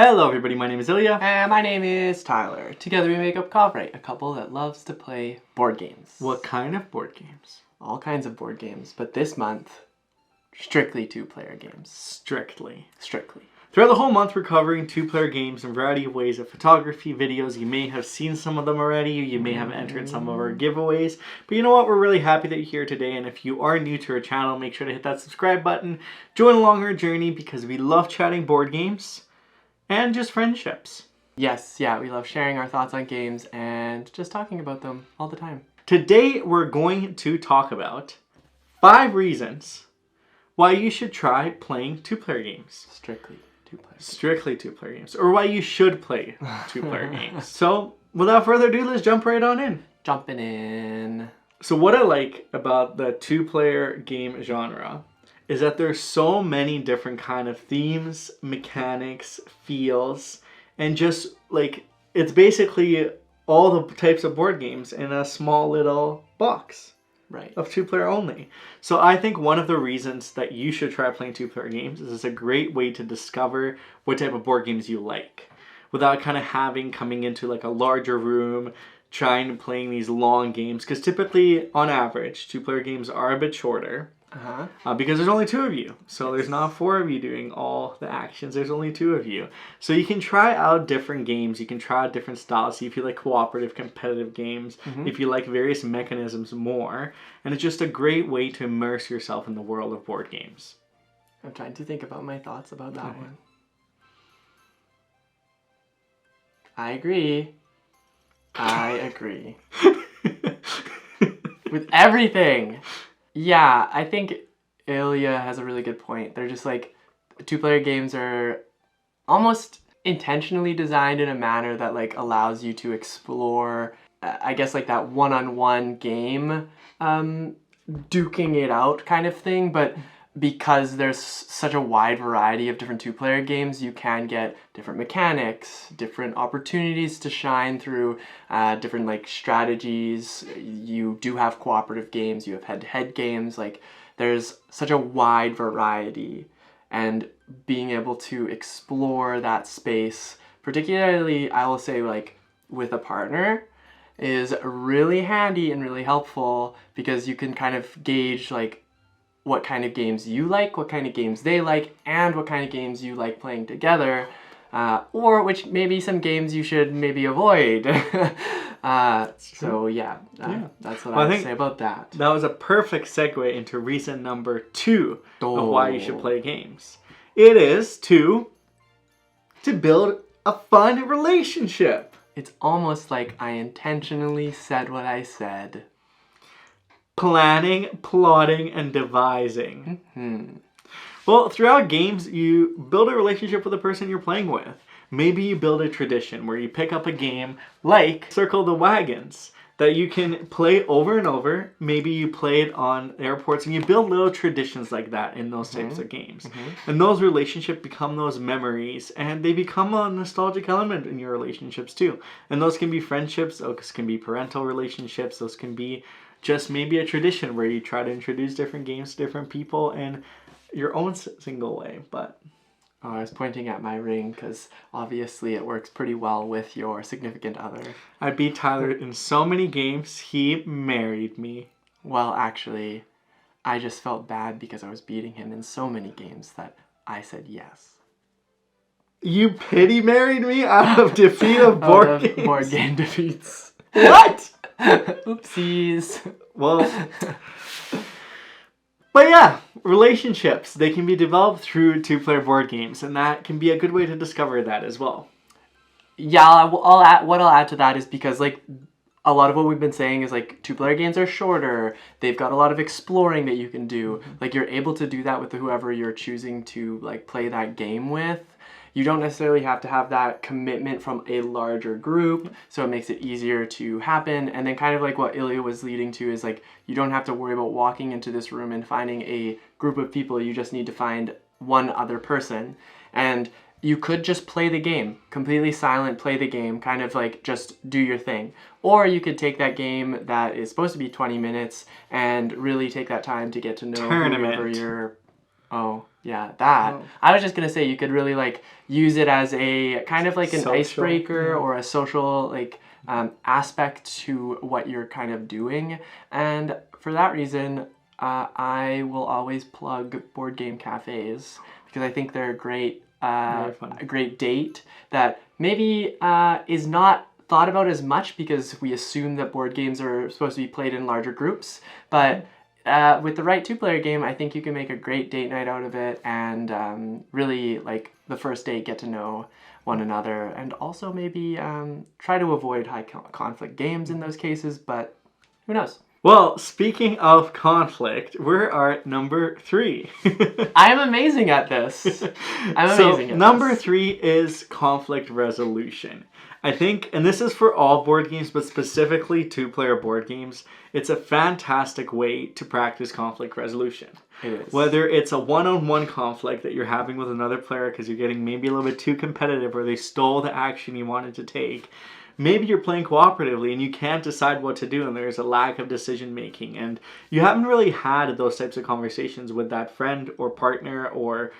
Hello everybody, my name is Ilya. And my name is Tyler. Together we make up kovray, a couple that loves to play board games. What kind of board games? All kinds of board games, but this month, strictly two-player games. Strictly. Throughout the whole month we're covering two-player games in a variety of ways of photography, videos. You may have seen some of them already, you may have entered some of our giveaways, but you know what, we're really happy that you're here today, and if you are new to our channel, make sure to hit that subscribe button, join along our journey because we love chatting board games and just friendships. Yes, we love sharing our thoughts on games and just talking about them all the time. Today we're going to talk about 5 reasons why you should try playing two-player games. Strictly two-player games. Or why you should play two-player games. So, without further ado, let's jump right on in. Jumping in. So what I like about the two-player game genre is that there's so many different kind of themes, mechanics, feels, and just like, it's basically all the types of board games in a small little box. Right. Of two-player only. So I think one of the reasons that you should try playing two-player games is it's a great way to discover what type of board games you like without kind of coming into like a larger room, trying to playing these long games. Because typically, on average, two-player games are a bit shorter. Because there's only 2 of you. So there's not 4 of you doing all the actions. There's only 2 of you. So you can try out different games. You can try out different styles. See if you like cooperative, competitive games. If you like various mechanisms more. And it's just a great way to immerse yourself in the world of board games. I'm trying to think about my thoughts about that one. I agree. With everything. Yeah, I think Ilya has a really good point. They're just like, two-player games are almost intentionally designed in a manner that like allows you to explore, I guess like that one-on-one game, duking it out kind of thing, but because there's such a wide variety of different two-player games, you can get different mechanics, different opportunities to shine through, different like strategies. You do have cooperative games, you have head-to-head games, like there's such a wide variety, and being able to explore that space, particularly I will say like with a partner, is really handy and really helpful because you can kind of gauge like what kind of games you like, what kind of games they like, and what kind of games you like playing together, or which maybe some games you should maybe avoid. So yeah, that's what I would say about that. That was a perfect segue into reason number 2 of why you should play games. It is to build a fun relationship. It's almost like I intentionally said what I said. Planning, plotting, and devising. Well, throughout games, you build a relationship with the person you're playing with. Maybe you build a tradition where you pick up a game like Circle the Wagons that you can play over and over. Maybe you play it on airports, and you build little traditions like that in those types of games. And those relationships become those memories, and they become a nostalgic element in your relationships too. And those can be friendships, those can be parental relationships, those can be just maybe a tradition where you try to introduce different games to different people in your own single way. But I was pointing at my ring because obviously it works pretty well with your significant other. I beat Tyler in so many games, he married me. Well, actually, I just felt bad because I was beating him in so many games that I said yes. You pity married me out of defeat of board games? Board game defeats. What? Oopsies. Well, but yeah, relationships, they can be developed through two-player board games, and that can be a good way to discover that as well. Yeah, what I'll add to that is because like a lot of what we've been saying is like two-player games are shorter. They've got a lot of exploring that you can do. Like you're able to do that with whoever you're choosing to like play that game with. You don't necessarily have to have that commitment from a larger group, so it makes it easier to happen. And then kind of like what Ilya was leading to is like, you don't have to worry about walking into this room and finding a group of people. You just need to find one other person. And you could just play the game, completely silent, play the game, kind of like just do your thing. Or you could take that game that is supposed to be 20 minutes and really take that time to get to know whoever you're... Oh. Yeah, that. Oh. I was just gonna say you could really like use it as a kind of like an Social. icebreaker or a social like aspect to what you're kind of doing. And for that reason, I will always plug board game cafes because I think they're Very fun. a great date that maybe is not thought about as much because we assume that board games are supposed to be played in larger groups, but with the right two-player game, I think you can make a great date night out of it and really, like, the first date get to know one another and also maybe try to avoid high conflict games in those cases, but who knows? Well, speaking of conflict, we're at number 3. I'm amazing at this. I'm amazing at number this. 3 is conflict resolution. I think, and this is for all board games, but specifically two-player board games, it's a fantastic way to practice conflict resolution. It is. Whether it's a one-on-one conflict that you're having with another player because you're getting maybe a little bit too competitive or they stole the action you wanted to take. Maybe you're playing cooperatively and you can't decide what to do and there's a lack of decision making and you haven't really had those types of conversations with that friend or partner or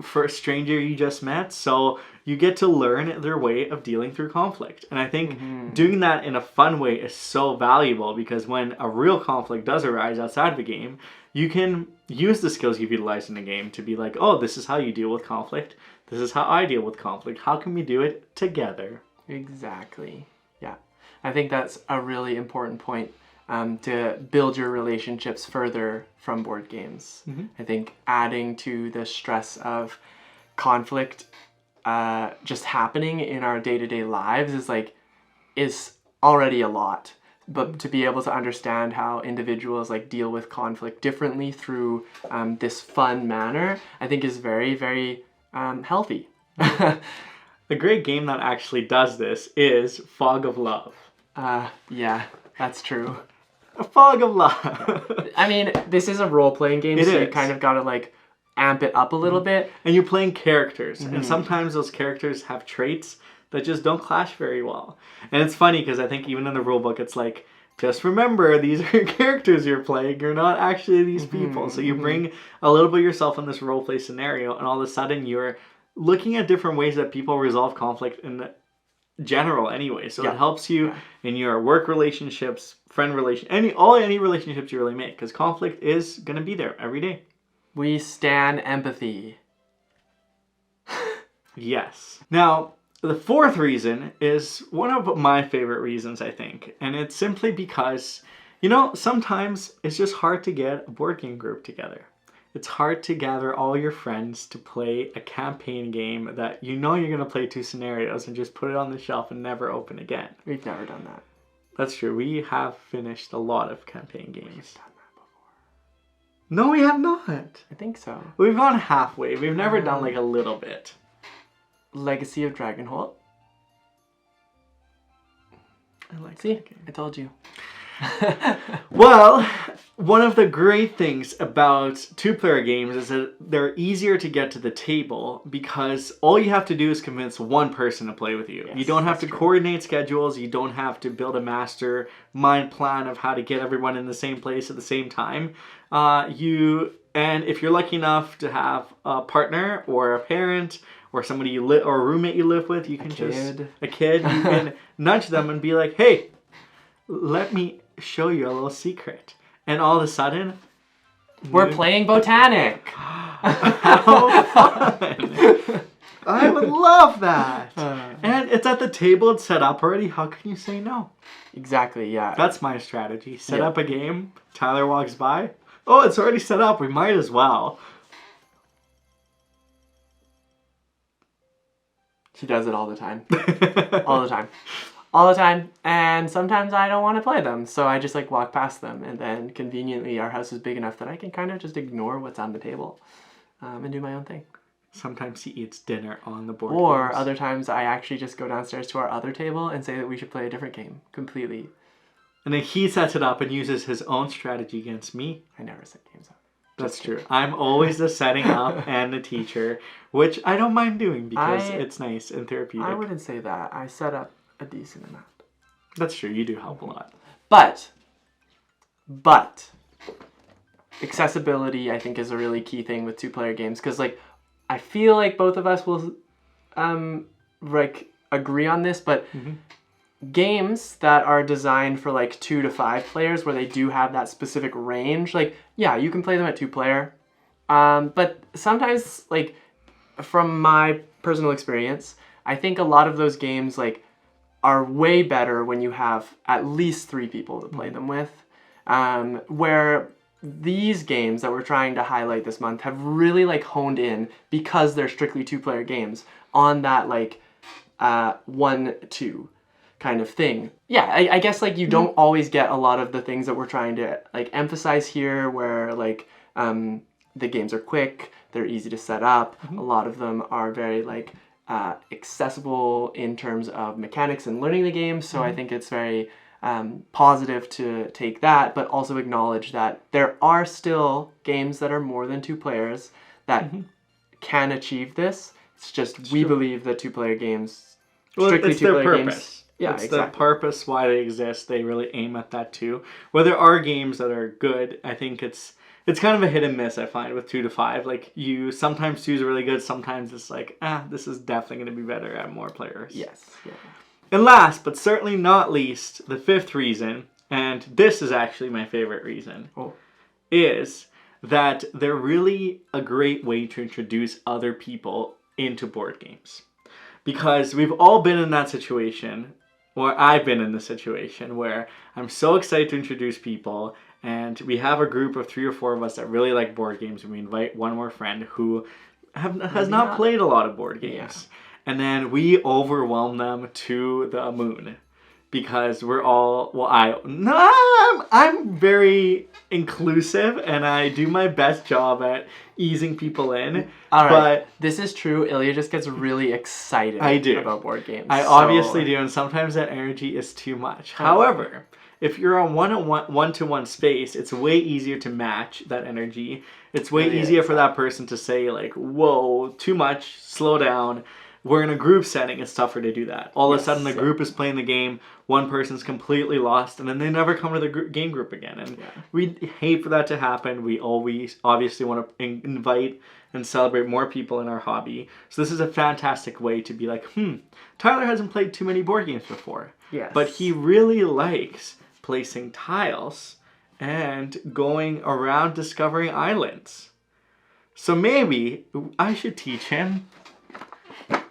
for a stranger you just met, so you get to learn their way of dealing through conflict. And I think doing that in a fun way is so valuable because when a real conflict does arise outside of a game, you can use the skills you've utilized in the game to be like, oh, this is how you deal with conflict. This is how I deal with conflict. How can we do it together? Exactly. Yeah. I think that's a really important point to build your relationships further from board games. I think adding to the stress of conflict just happening in our day-to-day lives is already a lot. But to be able to understand how individuals like deal with conflict differently through this fun manner, I think is very, very healthy. A great game that actually does this is Fog of Love. Yeah, that's true. A Fog of Love. I mean, this is a role-playing game, It so you is. kind of gotta like amp it up a little bit. And you're playing characters, and sometimes those characters have traits that just don't clash very well. And it's funny because I think even in the rulebook, it's like, just remember, these are characters you're playing. You're not actually these people. So you bring a little bit of yourself in this roleplay scenario, and all of a sudden you're looking at different ways that people resolve conflict in general anyway. So it helps you in your work relationships, friend any relationships you really make, because conflict is going to be there every day. We stan empathy. Yes. Now, the fourth reason is one of my favorite reasons, I think. And it's simply because, sometimes it's just hard to get a board game group together. It's hard to gather all your friends to play a campaign game that you're going to play 2 scenarios and just put it on the shelf and never open again. We've never done that. That's true. We have finished a lot of campaign games. We've done that before. No, we have not. I think so. We've gone halfway. We've never done like a little bit. Legacy of Dragonholt. I like See, that game. I told you. Well, one of the great things about 2-player games is that they're easier to get to the table because all you have to do is convince one person to play with you. Yes, You don't have to coordinate schedules. You don't have to build a master mind plan of how to get everyone in the same place at the same time. And if you're lucky enough to have a partner or a parent or somebody or a roommate you live with, you can you can nudge them and be like, hey, let me show you a little secret. And all of a sudden, we're playing Botanic. How fun! I would love that. And it's at the table, it's set up already. How can you say no? Exactly, yeah. That's my strategy. Set up a game. Tyler walks by. Oh, it's already set up. We might as well. She does it all the time. All the time. All the time. And sometimes I don't want to play them. So I just like walk past them. And then conveniently our house is big enough that I can kind of just ignore what's on the table and do my own thing. Sometimes he eats dinner on the board. Or games. other times I actually just go downstairs to our other table and say that we should play a different game completely. And then he sets it up and uses his own strategy against me. I never set games up. That's true. I'm always the setting up and the teacher, which I don't mind doing because it's nice and therapeutic. I wouldn't say that. I set up a decent amount. That's true. You do help a lot. But accessibility, I think, is a really key thing with 2-player games, because like I feel like both of us will like agree on this, but games that are designed for like 2 to 5 players, where they do have that specific range, like yeah, you can play them at 2-player, but sometimes, like from my personal experience, I think a lot of those games like are way better when you have at least 3 people to play them with, where these games that we're trying to highlight this month have really like honed in, because they're strictly 2-player games, on that like 1-2 kind of thing. Yeah, I guess like you don't always get a lot of the things that we're trying to like emphasize here, where like the games are quick, they're easy to set up, a lot of them are very like accessible in terms of mechanics and learning the game, so I think it's very positive to take that, but also acknowledge that there are still games that are more than 2 players that can achieve this. It's just we believe that 2-player games, strictly it's their 2-player purpose. games, yeah, it's exactly. the purpose why they exist. They really aim at that too. Where there are games that are good, I think it's kind of a hit and miss, I find, with 2 to 5. Like, you sometimes 2 is really good, sometimes it's like, this is definitely going to be better at more players. Yes. Yeah. And last, but certainly not least, the 5th reason, and this is actually my favorite reason, is that they're really a great way to introduce other people into board games. Because we've all been in that situation, or I've been in the situation, where I'm so excited to introduce people, and we have a group of 3 or 4 of us that really like board games, and we invite one more friend who has not played a lot of board games. Yeah. And then we overwhelm them to the moon, because we're all, I'm very inclusive, and I do my best job at easing people in. All right, but this is true. Ilya just gets really excited about board games. I obviously do, and sometimes that energy is too much. However, if you're on one-to-one space, it's way easier to match that energy. It's way easier for that person to say like, whoa, too much, slow down. Where in a group setting, it's tougher to do that. All of a sudden, the group is playing the game, one person's completely lost, and then they never come to the game group again. And we hate for that to happen. We always obviously want to invite and celebrate more people in our hobby. So this is a fantastic way to be like, Tyler hasn't played too many board games before. Yes. But he really likes placing tiles and going around discovering islands. So maybe I should teach him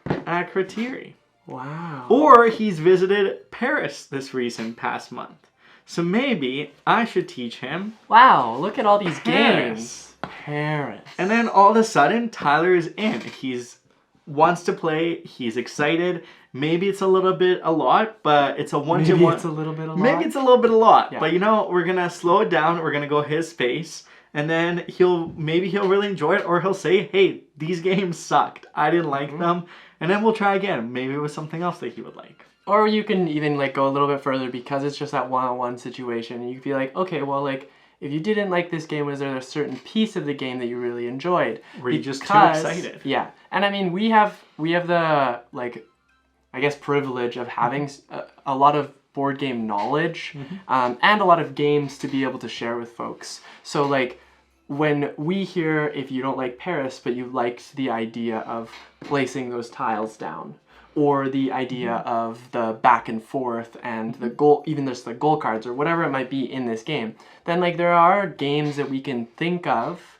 Akrotiri. Wow. Or he's visited Paris this past month. So maybe I should teach him. Wow, look at all these Paris. games. Paris. And then all of a sudden, Tyler is in. He's wants to play. He's excited. Maybe it's a little bit a lot, but it's a one-to-one. Maybe it's a little bit a lot. Maybe it's a little bit a lot. Yeah. But we're going to slow it down. We're going to go his pace. And then he'll really enjoy it, or he'll say, hey, these games sucked. I didn't like them. And then we'll try again. Maybe it was something else that he would like. Or you can even like go a little bit further, because it's just that one-on-one situation. And you can be like, okay, well, like, if you didn't like this game, was there a certain piece of the game that you really enjoyed? Were you just too excited? Yeah. And I mean, we have the, like, I guess, privilege of having a lot of board game knowledge, and a lot of games to be able to share with folks. So, like, when we hear, if you don't like Paris, but you liked the idea of placing those tiles down, or the idea of the back and forth and the goal, even just the goal cards or whatever it might be in this game, then like there are games that we can think of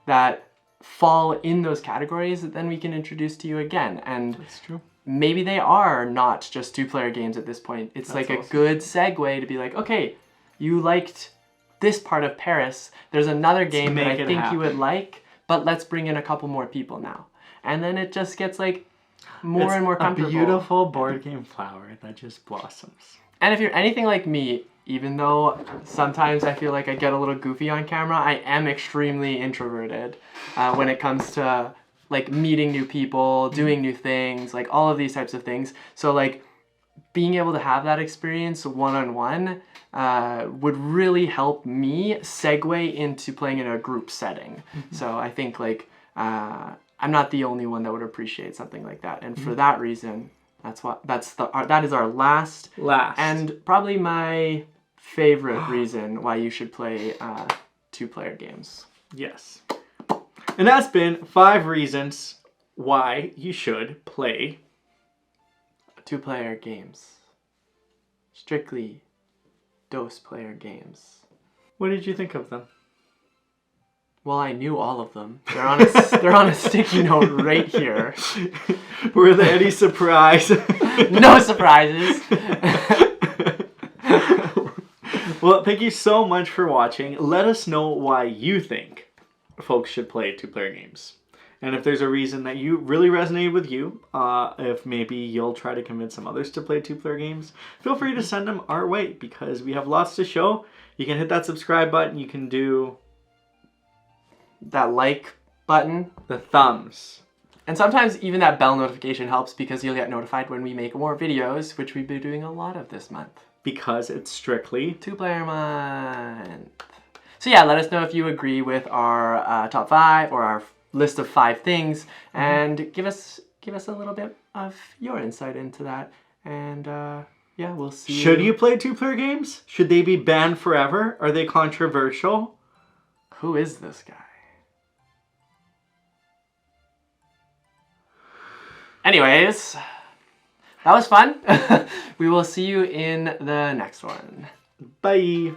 that fall in those categories that then we can introduce to you again. And that's true. Maybe they are not just 2-player games at this point. It's like a good segue to be like, okay, you liked this part of Paris. There's another game that I think you would like, but let's bring in a couple more people now. And then it just gets like more and more comfortable. A beautiful board game flower that just blossoms. And if you're anything like me, even though sometimes I feel like I get a little goofy on camera, I am extremely introverted when it comes to like meeting new people, doing new things, like all of these types of things. So like being able to have that experience one-on-one would really help me segue into playing in a group setting. So I think like I'm not the only one that would appreciate something like that, and for that reason, that is our last and probably my favorite reason why you should play two-player games. Yes. And that's been 5 reasons why you should play Two-player games. Strictly DOS-player games. What did you think of them? Well, I knew all of them. They're on a sticky note right here. Were there any surprise? No surprises. Well, thank you so much for watching. Let us know why you think folks should play two-player games. And if there's a reason that you really resonated with you, if maybe you'll try to convince some others to play two-player games, feel free to send them our way because we have lots to show. You can hit that subscribe button. You can do that like button. The thumbs. And sometimes even that bell notification helps because you'll get notified when we make more videos, which we've been doing a lot of this month. Because it's strictly two-player month. So yeah, let us know if you agree with our top 5 or our list of 5 things, and give us a little bit of your insight into that. And yeah, we'll see. Should you play two-player games? Should they be banned forever? Are they controversial? Who is this guy? Anyways, that was fun. We will see you in the next one. Bye.